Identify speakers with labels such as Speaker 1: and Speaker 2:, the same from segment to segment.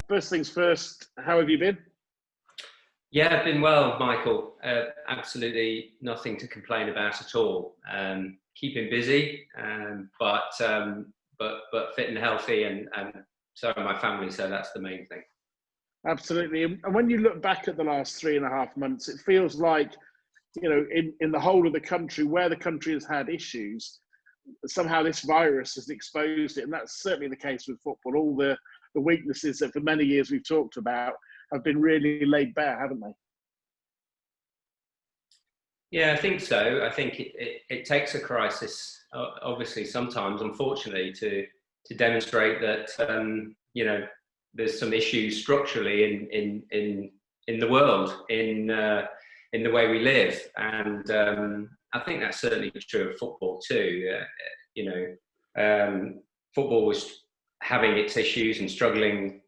Speaker 1: first things first, how have you been?
Speaker 2: Yeah, I've been well, Michael. Absolutely nothing to complain about at all. Keeping busy, but fit and healthy, and so are my family. So that's the main thing.
Speaker 1: Absolutely. And when you look back at the last 3.5 months, it feels like, in the whole of the country, where the country has had issues, somehow this virus has exposed it. And that's certainly the case with football. All the weaknesses that for many years we've talked about have been really laid bare, haven't they?
Speaker 2: Yeah, I think so. I think it takes a crisis, obviously, sometimes, unfortunately, to demonstrate that there's some issues structurally in the world, in the way we live, and I think that's certainly true of football too. Football was having its issues and struggling,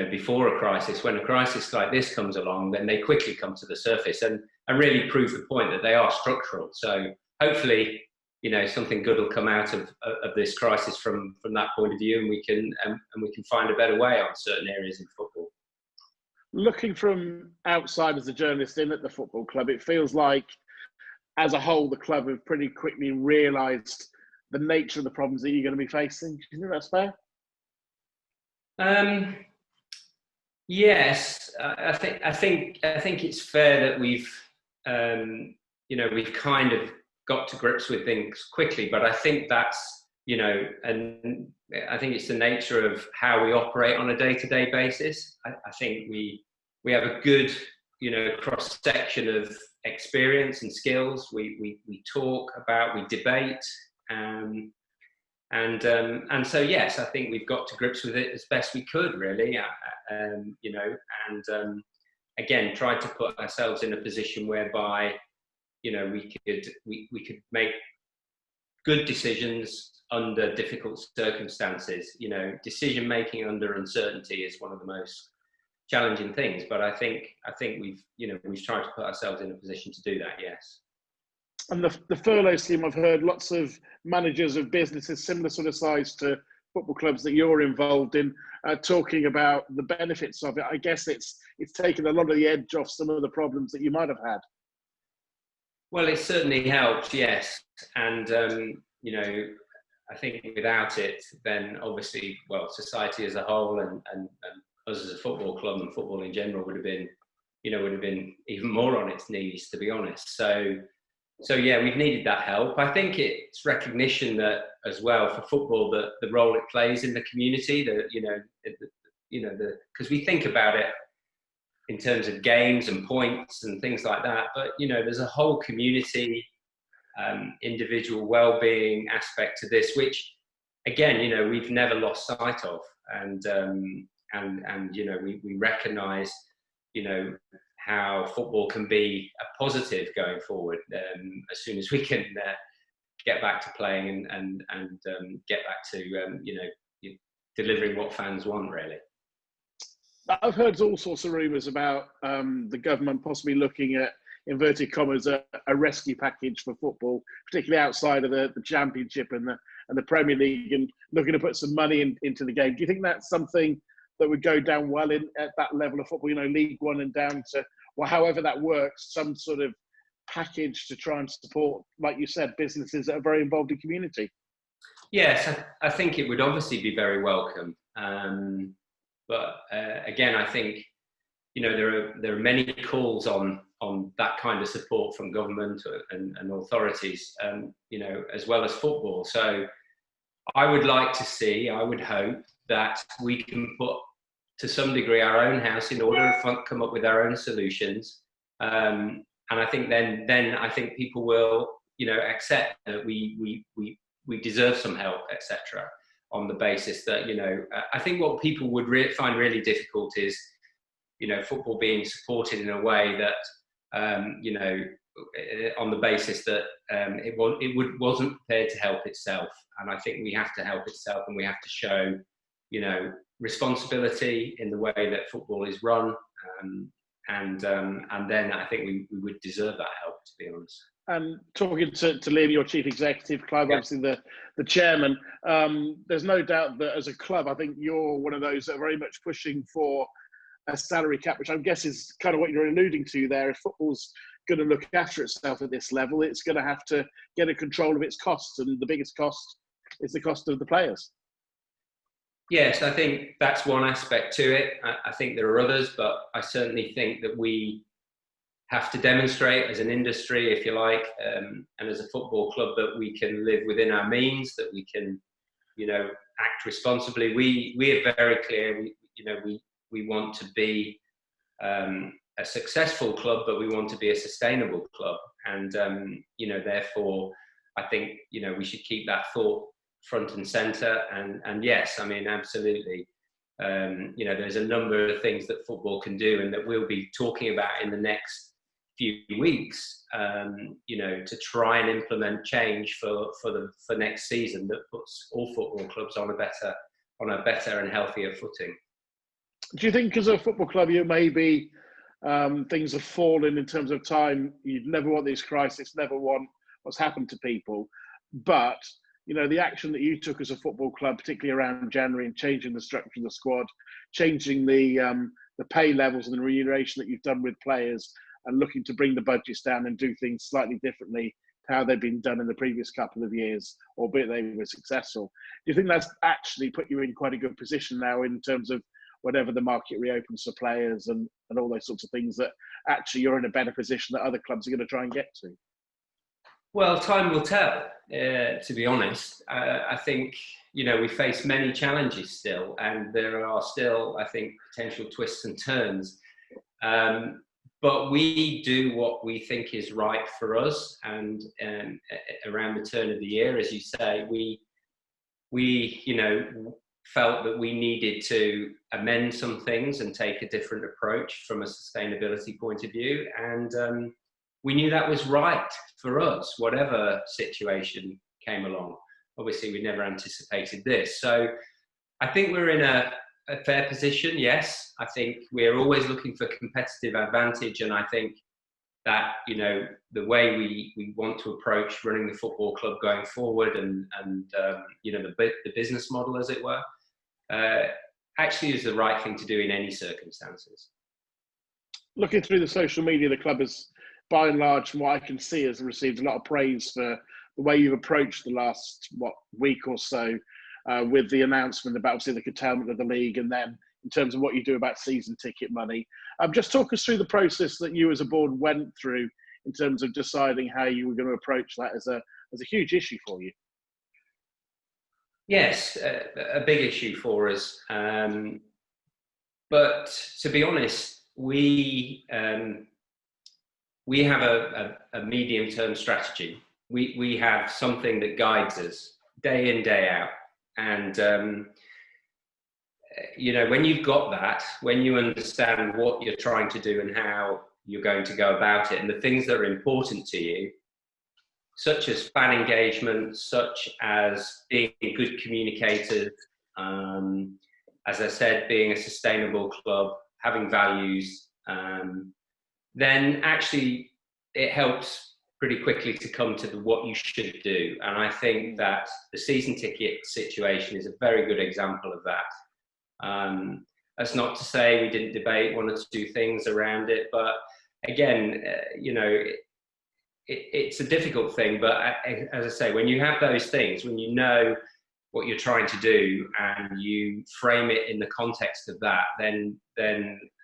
Speaker 2: before a crisis. When a crisis like this comes along, then they quickly come to the surface and really prove the point that they are structural. So hopefully, something good will come out of this crisis from that point of view, and we can find a better way on certain areas in football.
Speaker 1: Looking from outside as a journalist in at the football club, it feels like, as a whole, the club have pretty quickly realised the nature of the problems that you're going to be facing. Do you think that's fair?
Speaker 2: Yes, I think it's fair that we've kind of got to grips with things quickly, but I think that's, and I think it's the nature of how we operate on a day-to-day basis. I think we have a good, cross section of experience and skills. We talk about, we debate, and so yes, I think we've got to grips with it as best we could, really. Again, tried to put ourselves in a position whereby we could make good decisions under difficult circumstances. Decision making under uncertainty is one of the most challenging things, but I think we've tried to put ourselves in a position to do that. Yes.
Speaker 1: And the furlough scheme, I've heard lots of managers of businesses similar sort of size to football clubs that you're involved in talking about the benefits of it. I guess it's taken a lot of the edge off some of the problems that you might have had.
Speaker 2: Well, it certainly helped, yes. And, I think without it, then obviously, society as a whole and us as a football club and football in general would have been even more on its knees, to be honest. So yeah, we've needed that help. I think it's recognition that as well for football, that the role it plays in the community, because we think about it in terms of games and points and things like that, but there's a whole community, individual well-being aspect to this, which again, we've never lost sight of, and we recognise, how football can be a positive going forward, as soon as we can get back to playing and get back to delivering what fans want, really.
Speaker 1: I've heard all sorts of rumours about the government possibly looking at, inverted commas, a rescue package for football, particularly outside of the Championship and the Premier League, and looking to put some money into the game. Do you think that's something that would go down well at that level of football, League One and down to, however that works, some sort of package to try and support, like you said, businesses that are very involved in community?
Speaker 2: Yes, I think it would obviously be very welcome. But again, I think, there are many calls on that kind of support from government and authorities, as well as football. So I would like to see, I would hope that we can put, to some degree, our own house in order and come up with our own solutions. And I think then I think people will, accept that we deserve some help, etc. On the basis that, I think what people would find really difficult is, football being supported in a way that, on the basis that it wasn't prepared to help itself. And I think we have to help itself, and we have to show, responsibility in the way that football is run, and then I think we would deserve that help, to be honest.
Speaker 1: And talking to Liam, your chief executive, Clive,
Speaker 2: Yeah.
Speaker 1: obviously the chairman, there's no doubt that as a club, I think you're one of those that are very much pushing for a salary cap, which I guess is kind of what you're alluding to there. If football's going to look after itself at this level, it's going to have to get a control of its costs, and the biggest cost is the cost of the players.
Speaker 2: Yes, I think that's one aspect to it. I think there are others, but I certainly think that we have to demonstrate as an industry, if you like, and as a football club, that we can live within our means, that we can, act responsibly. We are very clear. We want to be a successful club, but we want to be a sustainable club, and therefore, I think we should keep that thought front and centre. And yes, I mean, absolutely. There's a number of things that football can do, and that we'll be talking about in the next few weeks, to try and implement change for next season that puts all football clubs on a better and healthier footing.
Speaker 1: Do you think, as a football club, you maybe things have fallen in terms of time? You'd never want this crisis, never want what's happened to people, but the action that you took as a football club, particularly around January, and changing the structure of the squad, changing the pay levels and the remuneration that you've done with players, and looking to bring the budgets down and do things slightly differently to how they've been done in the previous couple of years, albeit they were successful. Do you think that's actually put you in quite a good position now in terms of whenever the market reopens for players and all those sorts of things, that actually you're in a better position that other clubs are going to try and get to?
Speaker 2: Well, time will tell, to be honest. I think, we face many challenges still, and there are still, I think, potential twists and turns. But we do what we think is right for us, and around the turn of the year, as you say, we felt that we needed to amend some things and take a different approach from a sustainability point of view, and we knew that was right for us, whatever situation came along. Obviously, we never anticipated this, so I think we're in a fair position. Yes, I think we're always looking for competitive advantage, and I think that the way we want to approach running the football club going forward, and the business model, as it were, actually is the right thing to do in any circumstances.
Speaker 1: Looking through the social media, the club has, by and large, from what I can see, has received a lot of praise for the way you've approached the last week or so, with the announcement about obviously the curtailment of the league, and then in terms of what you do about season ticket money. Just talk us through the process that you as a board went through in terms of deciding how you were going to approach that as a huge issue for you.
Speaker 2: Yes, a big issue for us. But to be honest, we have a medium-term strategy. We have something that guides us day in, day out. And, when you've got that, when you understand what you're trying to do and how you're going to go about it, and the things that are important to you, such as fan engagement, such as being good communicators, as I said, being a sustainable club, having values, then actually it helps pretty quickly to come to what you should do. And I think that the season ticket situation is a very good example of that. That's not to say we didn't debate one or two things around it, but again, it's a difficult thing. But as I say, when you have those things, when you know what you're trying to do and you frame it in the context of that, then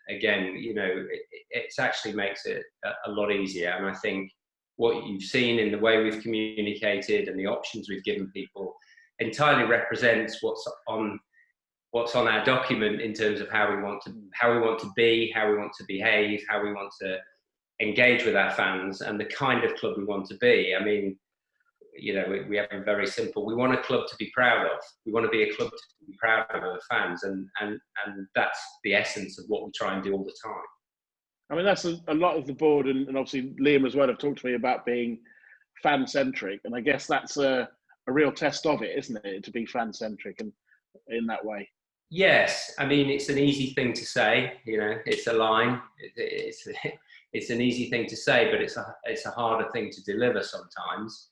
Speaker 2: again, it actually makes it a lot easier. And I think what you've seen in the way we've communicated and the options we've given people entirely represents what's on our document in terms of how we want to be, how we want to behave, how we want to engage with our fans, and the kind of club we want to be. I mean, we have a very simple. We want a club to be proud of. We want to be a club to be proud of our fans, and that's the essence of what we try and do all the time.
Speaker 1: I mean, that's a lot of the board, and obviously Liam as well have talked to me about being fan-centric, and I guess that's a real test of it, isn't it, to be fan-centric and in that way? Yes,
Speaker 2: I mean, it's an easy thing to say. It's a line. it's an easy thing to say, but it's a harder thing to deliver sometimes.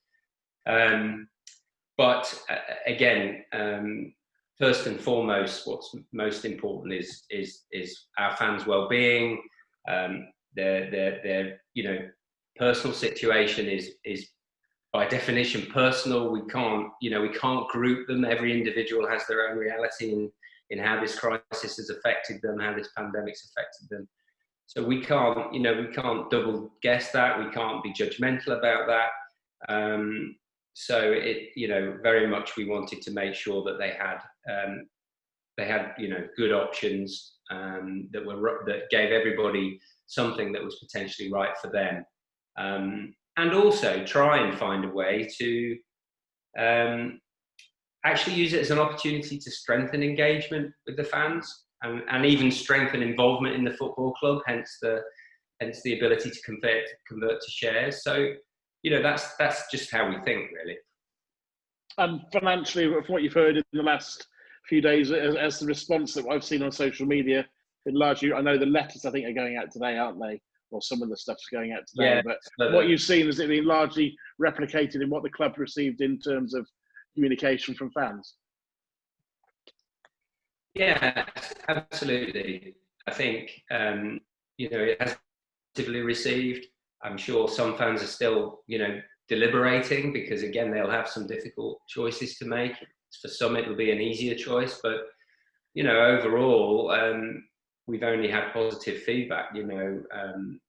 Speaker 2: But again, first and foremost, what's most important is our fans' well-being. Their personal situation is by definition personal. We can't group them. Every individual has their own reality in how this crisis has affected them, how this pandemic's affected them. So we can't double guess that. We can't be judgmental about that. So very much we wanted to make sure that they had good options that gave everybody something that was potentially right for them, and also try and find a way to actually use it as an opportunity to strengthen engagement with the fans and even strengthen involvement in the football club. Hence the ability to convert to shares. So that's just how we think, really.
Speaker 1: And financially, from what you've heard in the last few days, as the response that I've seen on social media, been largely, I know the letters I think are going out today, aren't they? Or some of the stuff's going out today. Yeah, but what you've seen, has it been largely replicated in what the club received in terms of communication from fans?
Speaker 2: Yeah, absolutely. I think it has positively received. I'm sure some fans are still deliberating, because again they'll have some difficult choices to make. For some it will be an easier choice, but overall we've only had positive feedback, and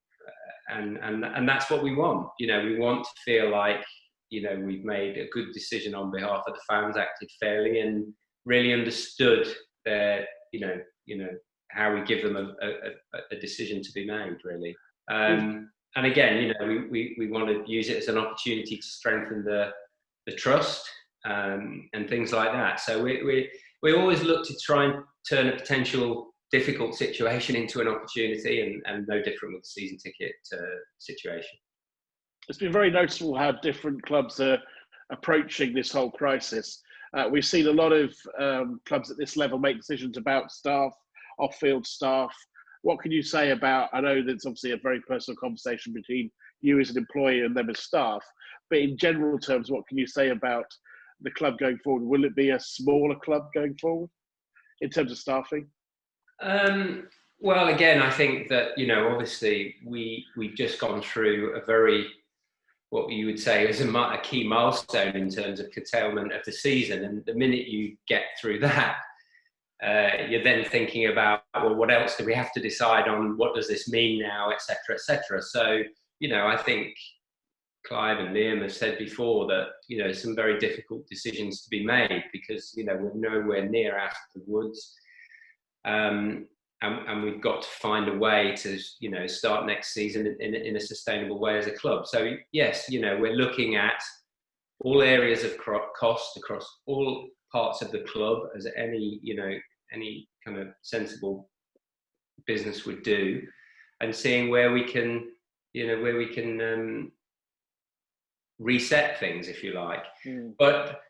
Speaker 2: that's what we want. We want to feel like we've made a good decision on behalf of the fans, acted fairly, and really understood their how we give them a decision to be made, really. And again, we want to use it as an opportunity to strengthen the trust and things like that. So we always look to try and turn a potential difficult situation into an opportunity, and no different with the season ticket situation.
Speaker 1: It's been very noticeable how different clubs are approaching this whole crisis. We've seen a lot of clubs at this level make decisions about staff, off-field staff. What can you say about, I know there's obviously a very personal conversation between you as an employee and them as staff, but in general terms, what can you say about the club going forward? Will it be a smaller club going forward in terms of staffing?
Speaker 2: Well, again, I think that, obviously we've just gone through a very, what you would say is a key milestone in terms of curtailment of the season. And the minute you get through that, you're then thinking about, well, what else do we have to decide on? What does this mean now, et cetera, et cetera. So, I think Clive and Liam have said before that, some very difficult decisions to be made, because, we're nowhere near out of the woods. And we've got to find a way to, start next season in a sustainable way as a club. So, yes, we're looking at all areas of cost across all parts of the club, as any kind of sensible business would do, and seeing where we can reset things, if you like. But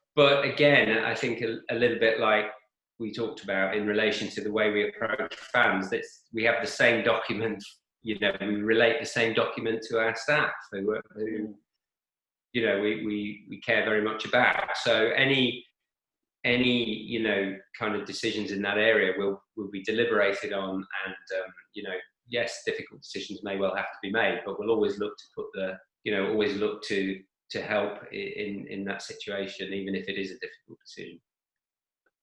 Speaker 2: again, I think a little bit like we talked about in relation to the way we approach fans, that we have the same document, we relate the same document to our staff who we care very much about. So any kind of decisions in that area will be deliberated on, and yes, difficult decisions may well have to be made, but we'll always look to help in that situation, even if it is a difficult decision.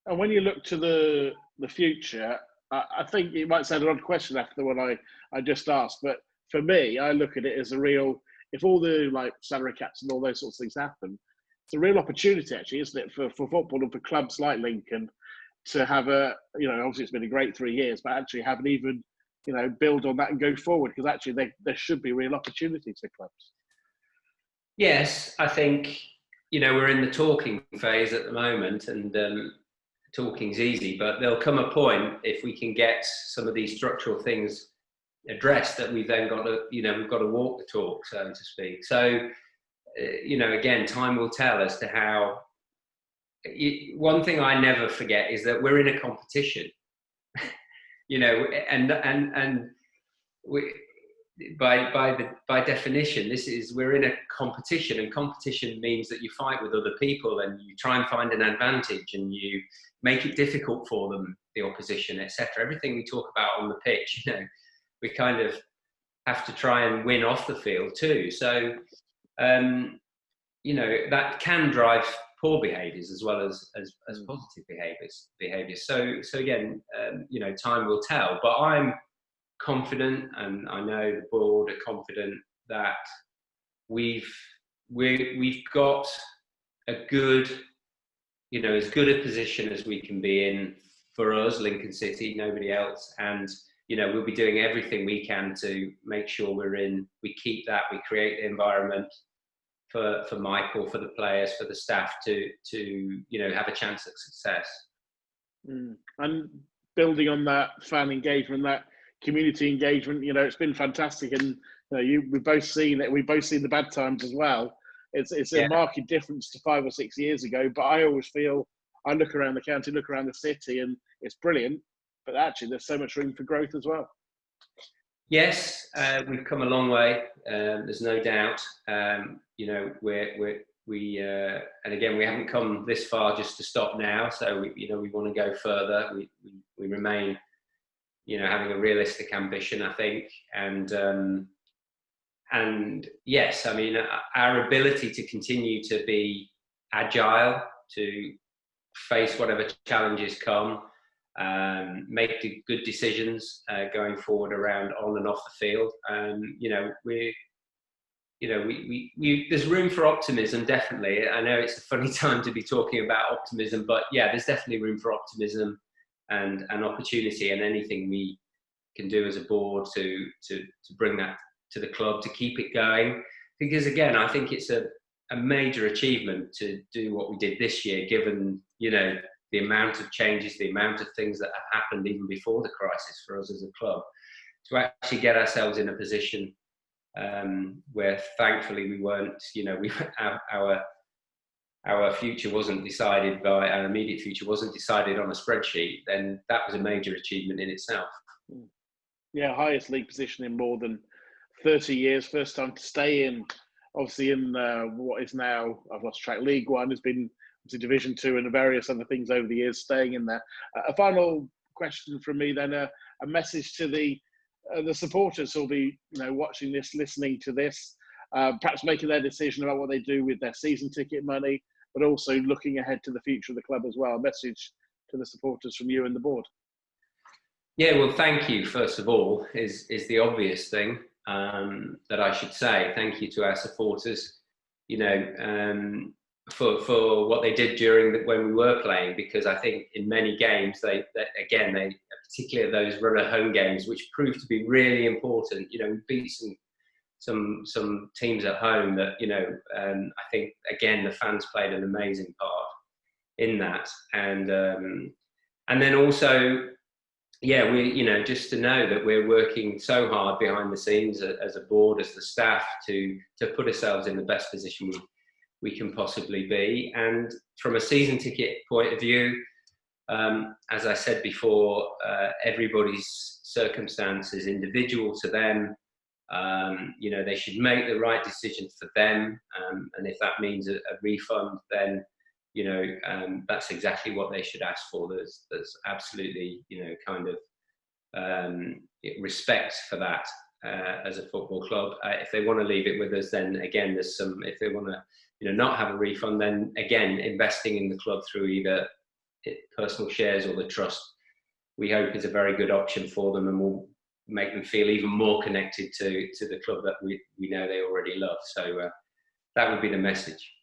Speaker 1: And when you look to the future, I think it might sound an odd question after the one I just asked, but for me, I look at it as a real, if all the salary caps and all those sorts of things happen, it's a real opportunity, actually, isn't it, for football and for clubs like Lincoln to have obviously it's been a great 3 years, but actually have an even, build on that and go forward, because actually there should be real opportunities for clubs.
Speaker 2: Yes, I think, we're in the talking phase at the moment, and talking's easy, but there'll come a point, if we can get some of these structural things addressed, that we've then got to, we've got to walk the talk, so to speak. So, again, time will tell as to how. One thing I never forget is that we're in a competition, and by definition, we're in a competition, and competition means that you fight with other people and you try and find an advantage and you make it difficult for them, the opposition, etc. Everything we talk about on the pitch, we kind of have to try and win off the field too. So, that can drive poor behaviours as well as positive behaviours. So again, time will tell. But I'm confident, and I know the board are confident that we've got a good, as good a position as we can be in for us, Lincoln City, nobody else, and we'll be doing everything we can to make sure we keep that, we create the environment for Michael, for the players, for the staff to have a chance at success.
Speaker 1: And building on that fan engagement, that community engagement, it's been fantastic, and we've both seen it. We've both seen the bad times as well. It's a marked difference to 5 or 6 years ago, but I always feel, I look around the county, look around the city, and it's brilliant. But actually, there's so much room for growth as well.
Speaker 2: Yes, we've come a long way. There's no doubt. We and again, we haven't come this far just to stop now. So we want to go further. We remain, having a realistic ambition, I think, and yes, I mean, our ability to continue to be agile, to face whatever challenges come, make good decisions going forward around on and off the field. There's room for optimism, definitely. I know it's a funny time to be talking about optimism, but yeah, there's definitely room for optimism and opportunity, and anything we can do as a board to bring that to the club, to keep it going. Because again, I think it's a major achievement to do what we did this year, given the amount of changes, the amount of things that have happened even before the crisis for us as a club, to actually get ourselves in a position where thankfully we weren't, our future wasn't decided by, our immediate future wasn't decided on a spreadsheet, then that was a major achievement in itself.
Speaker 1: Yeah, highest league position in more than 30 years, first time to stay in, obviously in what is now, I've lost track, League One, has been to Division 2 and various other things over the years, staying in there. A final question from me then, a message to the supporters who'll be watching this, listening to this, perhaps making their decision about what they do with their season ticket money, but also looking ahead to the future of the club as well. A message to the supporters from you and the board.
Speaker 2: Yeah, well, thank you, first of all, is the obvious thing that I should say. Thank you to our supporters, for what they did when we were playing, because I think in many games, they particularly those runner home games, which proved to be really important. We beat some teams at home that, I think, again, the fans played an amazing part in that. And then also, yeah, we, just to know that we're working so hard behind the scenes as a board, as the staff, to put ourselves in the best position we can possibly be. And from a season ticket point of view, as I said before, everybody's circumstance is individual to them. They should make the right decision for them. And if that means a refund, then, that's exactly what they should ask for. There's absolutely, respect for that as a football club. If they want to leave it with us, then again, there's some, if they want to, not have a refund, then again, investing in the club through either personal shares or the trust, we hope is a very good option for them, and will make them feel even more connected to the club that we know they already love. So that would be the message.